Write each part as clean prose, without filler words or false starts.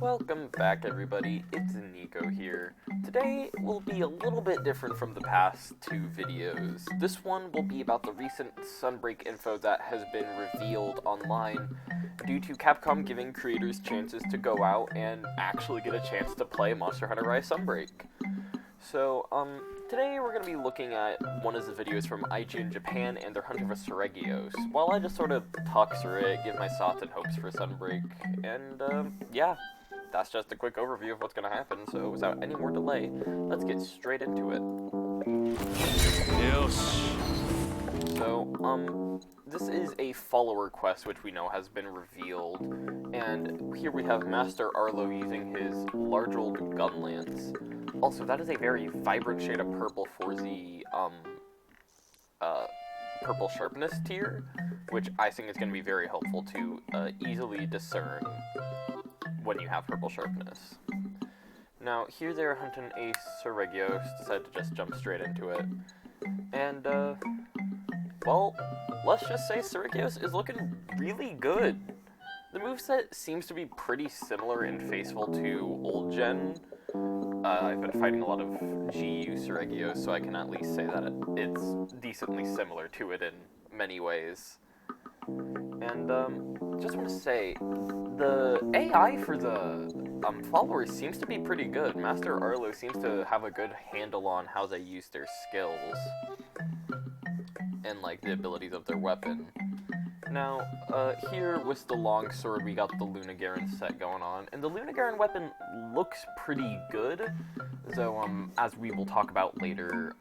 Welcome back, everybody. It's Nico here. Today will be a little bit different from the past two videos. This one will be about the recent Sunbreak info that has been revealed online due to Capcom giving creators chances to go out and actually get a chance to play Monster Hunter Rise Sunbreak. So, today we're going to be looking at one of the videos from IGN Japan and their hunt of a Seregios, while I just sort of talk through it, give my thoughts and hopes for Sunbreak, and, yeah, that's just a quick overview of what's going to happen, so without any more delay, let's get straight into it. So, this is a follower quest which we know has been revealed, and here we have Master Arlo using his large old gun lance. Also, that is a very vibrant shade of purple for the, purple sharpness tier, which I think is going to be very helpful to, easily discern when you have purple sharpness. Now, here they're hunting a Seregios, decided to just jump straight into it, and, well, let's just say Seregios is looking really good. The moveset seems to be pretty similar and faithful to old gen. I've been fighting a lot of GU Seregios, so I can at least say that it's decently similar to it in many ways. And, just want to say, the AI for the followers seems to be pretty good. Master Arlo seems to have a good handle on how they use their skills and, like, the abilities of their weapon. Now, here with the longsword, we got the Lunagaron set going on, and the Lunagaron weapon looks pretty good, though, as we will talk about later,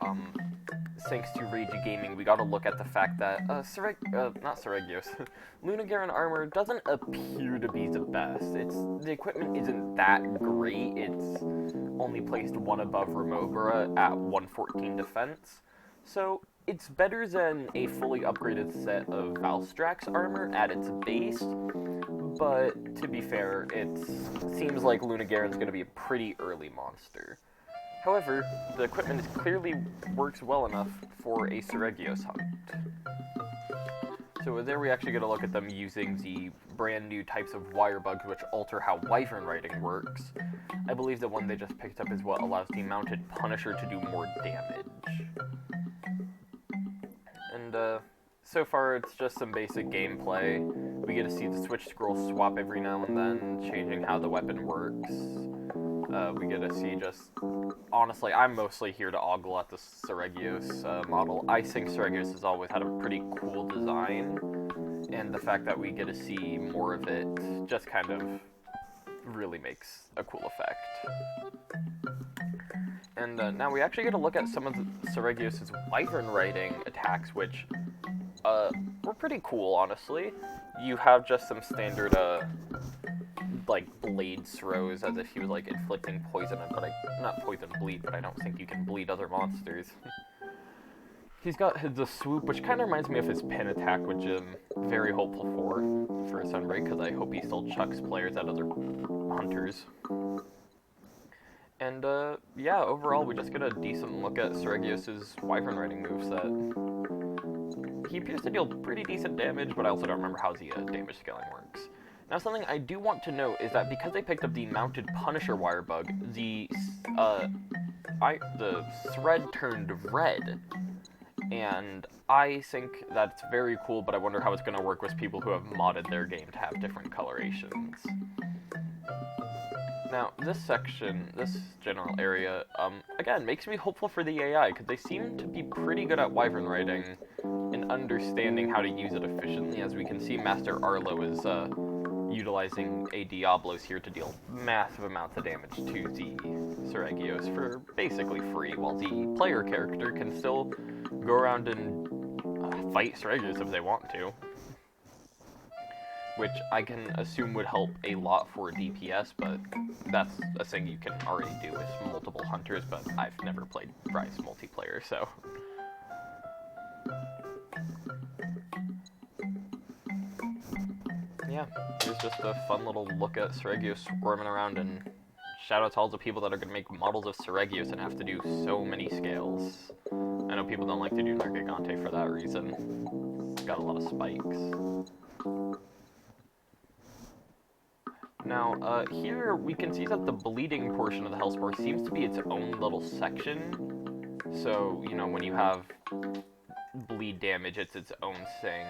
thanks to Rage Gaming, we gotta look at the fact that, not Seregios, Lunagaron armor doesn't appear to be the best. The equipment isn't that great, it's only placed one above Remobra at 114 defense, so it's better than a fully upgraded set of Valstrax armor at its base, but to be fair, it seems like Lunagaron's going to be a pretty early monster. However, the equipment clearly works well enough for a Seregios hunt. So there we actually get a look at them using the brand new types of wire bugs which alter how Wyvern riding works. I believe the one they just picked up is what allows the mounted Punisher to do more damage. And, so far it's just some basic gameplay. We get to see the switch scroll swap every now and then, changing how the weapon works. We get to see just... Honestly, I'm mostly here to ogle at the Seregios model. I think Seregios has always had a pretty cool design, and the fact that we get to see more of it just kind of really makes a cool effect. And now we actually get a look at some of the Seregios' Wyvern riding attacks, which were pretty cool, honestly. You have just some standard, like, blade throws, as if he was, like, inflicting poison, but not poison bleed, but I don't think you can bleed other monsters. He's got the swoop, which kind of reminds me of his pin attack, which I'm very hopeful for Sunbreak, because I hope he still chucks players at other hunters. And, yeah, overall, we just get a decent look at Seregios' Wyvern riding moveset. He appears to deal pretty decent damage, but I also don't remember how the damage scaling works. Now, something I do want to note is that because they picked up the mounted Punisher wire bug, the thread turned red. And I think that's very cool, but I wonder how it's going to work with people who have modded their game to have different colorations. Now, this section, this general area, again, makes me hopeful for the AI, because they seem to be pretty good at Wyvern riding and understanding how to use it efficiently. As we can see, Master Arlo is utilizing a Diablos here to deal massive amounts of damage to the Seregios for basically free, while the player character can still go around and fight Seregios if they want to. Which I can assume would help a lot for DPS, but that's a thing you can already do with multiple hunters, but I've never played Rise multiplayer, so... Yeah, here's just a fun little look at Seregios squirming around, and shout out to all the people that are going to make models of Seregios and have to do so many scales. I know people don't like to do Nergigante for that reason. It's got a lot of spikes. Now, here we can see that the bleeding portion of the health bar seems to be its own little section. So, you know, when you have bleed damage, it's its own thing.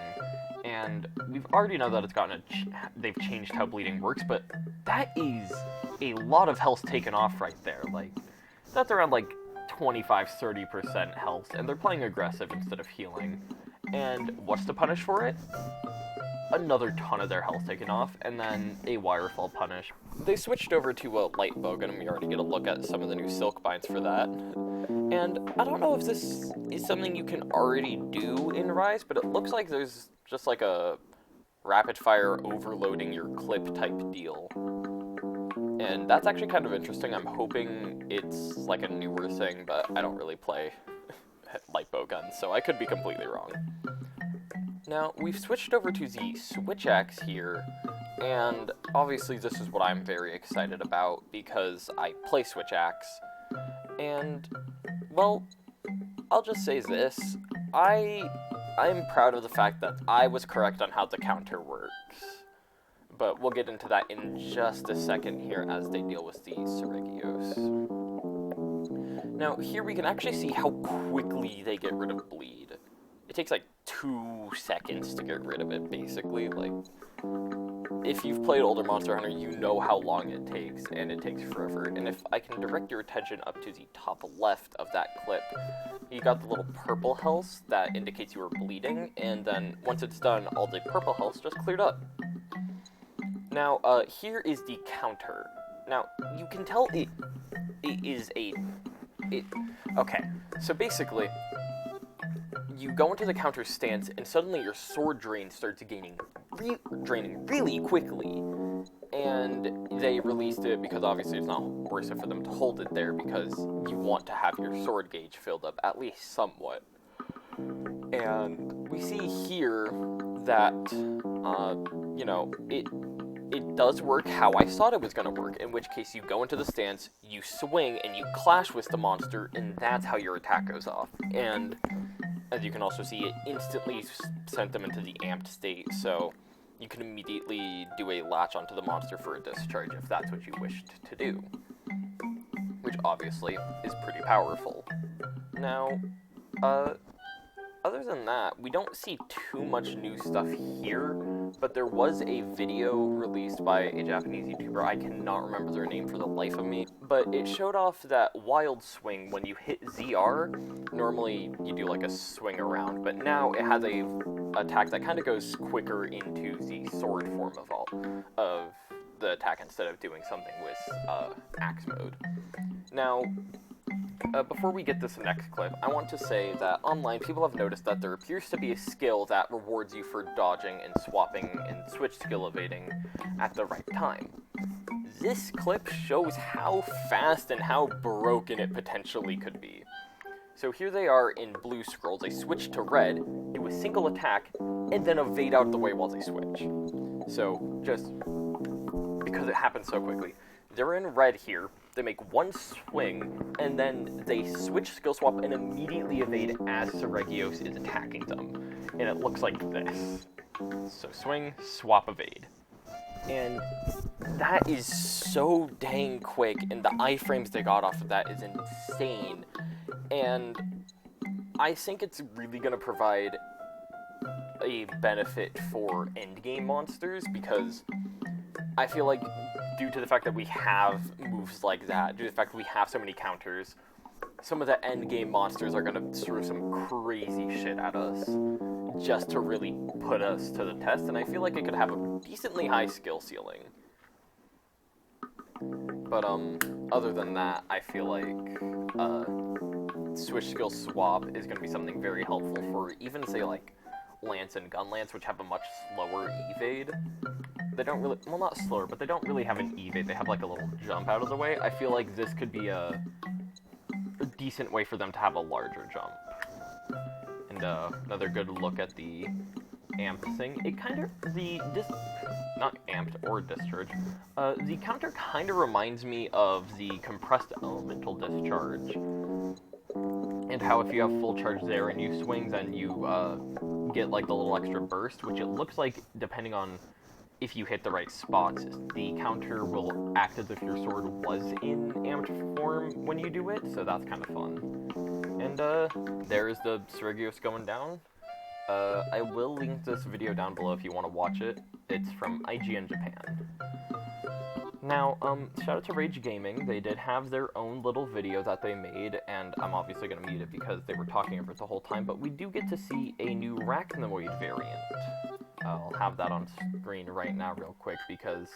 And we've already know that it's gotten they've changed how bleeding works, but that is a lot of health taken off right there. Like, that's around like 25-30% health, and they're playing aggressive instead of healing. And what's the punish for it? Another ton of their health taken off, and then a wirefall punish. They switched over to a light Bogan, and we already get a look at some of the new silk binds for that. And I don't know if this is something you can already do in Rise, but it looks like there's just like a rapid fire overloading your clip type deal. And that's actually kind of interesting. I'm hoping it's like a newer thing, but I don't really play light bowguns, so I could be completely wrong. Now, we've switched over to the switch axe here, and obviously this is what I'm very excited about because I play switch axe. And, well, I'll just say this. I'm proud of the fact that I was correct on how the counter works. But we'll get into that in just a second here as they deal with the Seregios. Now, here we can actually see how quickly they get rid of bleed. It takes like 2 seconds to get rid of it, basically. Like, if you've played older Monster Hunter, you know how long it takes, and it takes forever. And if I can direct your attention up to the top left of that clip, you got the little purple health that indicates you were bleeding, and then once it's done, all the purple health just cleared up. Now, here is the counter. Now, you can tell it is okay, so basically, you go into the counter stance, and suddenly your sword drain starts draining really quickly. And they released it because obviously it's not worth it for them to hold it there because you want to have your sword gauge filled up at least somewhat. And we see here that, you know, it does work how I thought it was going to work, in which case you go into the stance, you swing, and you clash with the monster, and that's how your attack goes off. And as you can also see, it instantly sent them into the amped state, so you can immediately do a latch onto the monster for a discharge if that's what you wished to do, which obviously is pretty powerful. Now, other than that, we don't see too much new stuff here, but there was a video released by a Japanese YouTuber, I cannot remember their name for the life of me, but it showed off that wild swing when you hit ZR. Normally you do like a swing around, but now it has a attack that kind of goes quicker into the sword form of the attack instead of doing something with axe mode. Now, before we get this next clip, I want to say that online people have noticed that there appears to be a skill that rewards you for dodging and swapping and switch skill evading at the right time. This clip shows how fast and how broken it potentially could be. So here they are in blue scrolls, they switch to red, do a single attack, and then evade out of the way while they switch. So, just because it happens so quickly. They're in red here, they make one swing, and then they switch skill swap and immediately evade as Seregios is attacking them. And it looks like this. So swing, swap, evade. And that is so dang quick, and the iframes they got off of that is insane. And I think it's really going to provide a benefit for endgame monsters, because I feel like due to the fact that we have moves like that, due to the fact that we have so many counters, some of the endgame monsters are going to throw some crazy shit at us just to really put us to the test, and I feel like it could have a decently high skill ceiling. But other than that, I feel like switch skill swap is going to be something very helpful for even, say, like, Lance and Gun Lance, which have a much slower evade. They don't really, well, not slower, but they don't really have an evade. They have like a little jump out of the way. I feel like this could be a decent way for them to have a larger jump. And another good look at the amped thing. It kind of, not amped or discharge, the counter kind of reminds me of the compressed elemental discharge. And how if you have full charge there and you swing, then you get like the little extra burst, which it looks like, depending on if you hit the right spots, the counter will act as if your sword was in amped form when you do it, so that's kind of fun. And there's the Surigios going down. I will link this video down below if you want to watch it. It's from IGN Japan. Now, shout out to Rage Gaming. They did have their own little video that they made, and I'm obviously going to mute it because they were talking over it the whole time, but we do get to see a new Arachnoid variant. I'll have that on screen right now real quick because,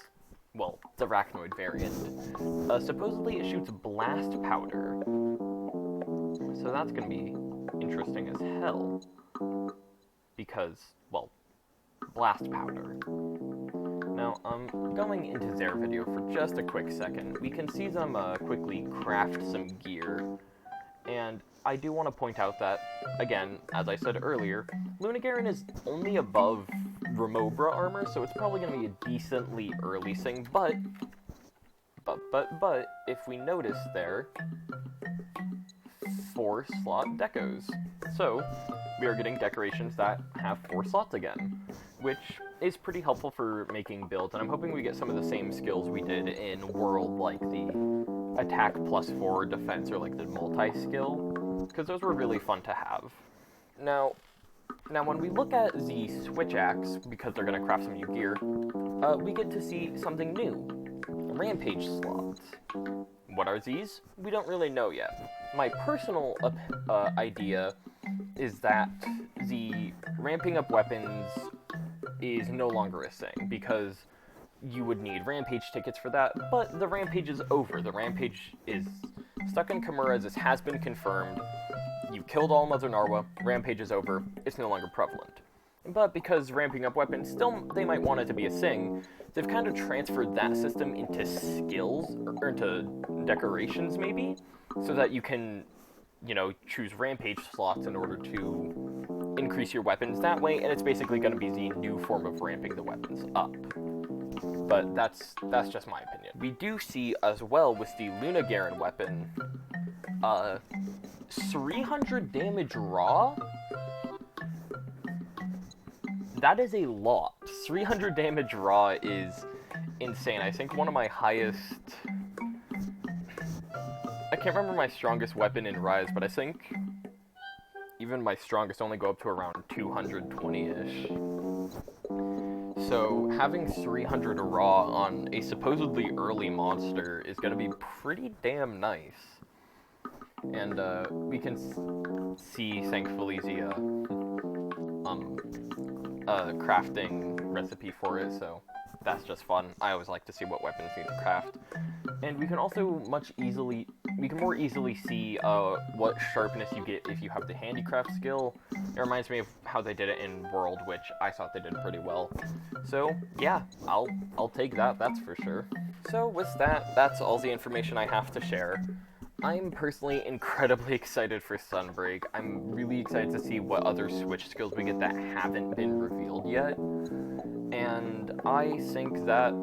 well, it's Arachnoid variant. Supposedly it shoots blast powder, so that's going to be interesting as hell, because, well, blast powder. Now, going into their video for just a quick second, we can see them quickly craft some gear, and I do want to point out that, again, as I said earlier, Lunagaren is only above Remobra armor, so it's probably going to be a decently early thing, but, if we notice there, 4 slot decos. So, we are getting decorations that have 4 slots again, which is pretty helpful for making builds, and I'm hoping we get some of the same skills we did in World, like the attack +4 defense, or like the multi-skill, because those were really fun to have. Now when we look at the Switch Axe, because they're going to craft some new gear, we get to see something new. Rampage slots. What are these? We don't really know yet. My personal idea is that the ramping up weapons is no longer a thing, because you would need Rampage tickets for that, but the Rampage is over. The Rampage is stuck in Kimura, this has been confirmed. You killed all Mother Narwa, Rampage is over, it's no longer prevalent. But because ramping up weapons, still, they might want it to be a thing, they've kind of transferred that system into skills, or into decorations maybe, so that you can, you know, choose Rampage slots in order to increase your weapons that way, and it's basically going to be the new form of ramping the weapons up. But that's just my opinion. We do see as well with the Lunagaren weapon, 300 damage raw? That is a lot. 300 damage raw is insane. I think one of my highest... I can't remember my strongest weapon in Rise, but I think even my strongest only go up to around 220-ish. So having 300 raw on a supposedly early monster is going to be pretty damn nice. And we can see, thankfully, the crafting recipe for it, so that's just fun. I always like to see what weapons need to craft. And we can also more easily see what sharpness you get if you have the handicraft skill. It reminds me of how they did it in World, which I thought they did pretty well. So yeah, I'll take that, that's for sure. So with that, that's all the information I have to share. I'm personally incredibly excited for Sunbreak. I'm really excited to see what other Switch skills we get that haven't been revealed yet. And I think that,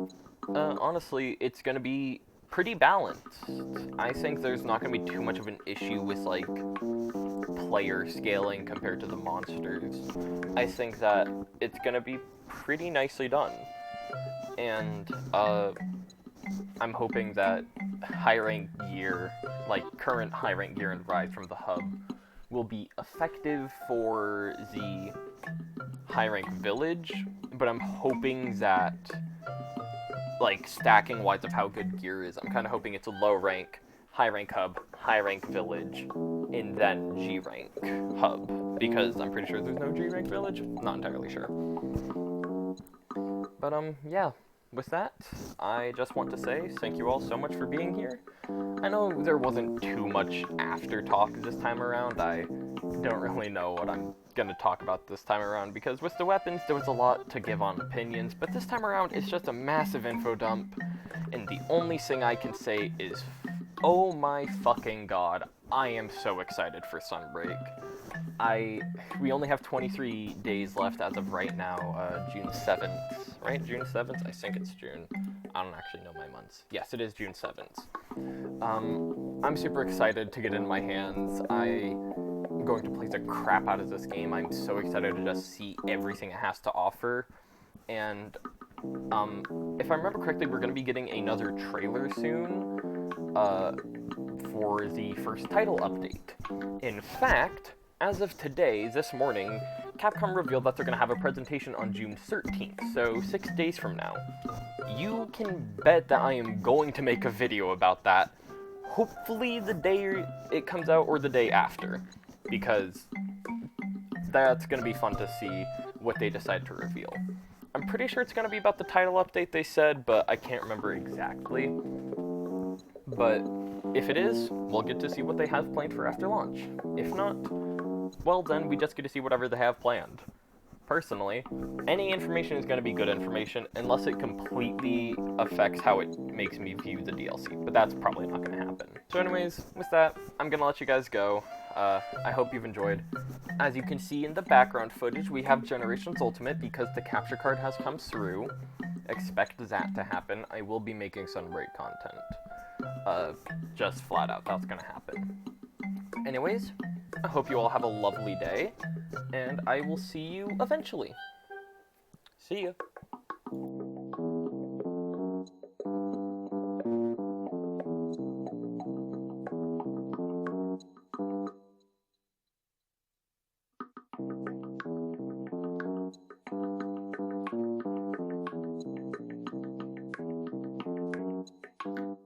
honestly, it's going to be pretty balanced. I think there's not going to be too much of an issue with, like, player scaling compared to the monsters. I think that it's going to be pretty nicely done. And, I'm hoping that high-rank gear, like current high-rank gear in Rise from the hub, will be effective for the high-rank village, but I'm hoping that, like, stacking-wise of how good gear is, I'm kind of hoping it's a low-rank, high-rank hub, high-rank village, and then G-rank hub, because I'm pretty sure there's no G-rank village? Not entirely sure. But, yeah. With that, I just want to say thank you all so much for being here. I know there wasn't too much after talk this time around. I don't really know what I'm going to talk about this time around, because with the weapons there was a lot to give on opinions, but this time around it's just a massive info dump, and the only thing I can say is, oh my fucking god, I am so excited for Sunbreak. We only have 23 days left as of right now, June 7th, right? June 7th? I think it's June. I don't actually know my months. Yes, it is June 7th. I'm super excited to get it in my hands. I'm going to play the crap out of this game. I'm so excited to just see everything it has to offer. And If I remember correctly, we're going to be getting another trailer soon for the first title update. In fact, as of today, this morning, Capcom revealed that they're going to have a presentation on June 13th, so 6 days from now. You can bet that I am going to make a video about that, hopefully the day it comes out or the day after, because that's going to be fun to see what they decide to reveal. I'm pretty sure it's going to be about the title update they said, but I can't remember exactly. But if it is, we'll get to see what they have planned for after launch. If not, well then we just get to see whatever they have planned. Personally, any information is going to be good information unless it completely affects how it makes me view the DLC, but that's probably not going to happen. So anyways, with that, I'm going to let you guys go. I hope you've enjoyed. As you can see in the background footage, we have Generations Ultimate because the capture card has come through. Expect that to happen. I will be making Sunbreak content. Just flat out, that's going to happen. Anyways, I hope you all have a lovely day, and I will see you eventually. See ya.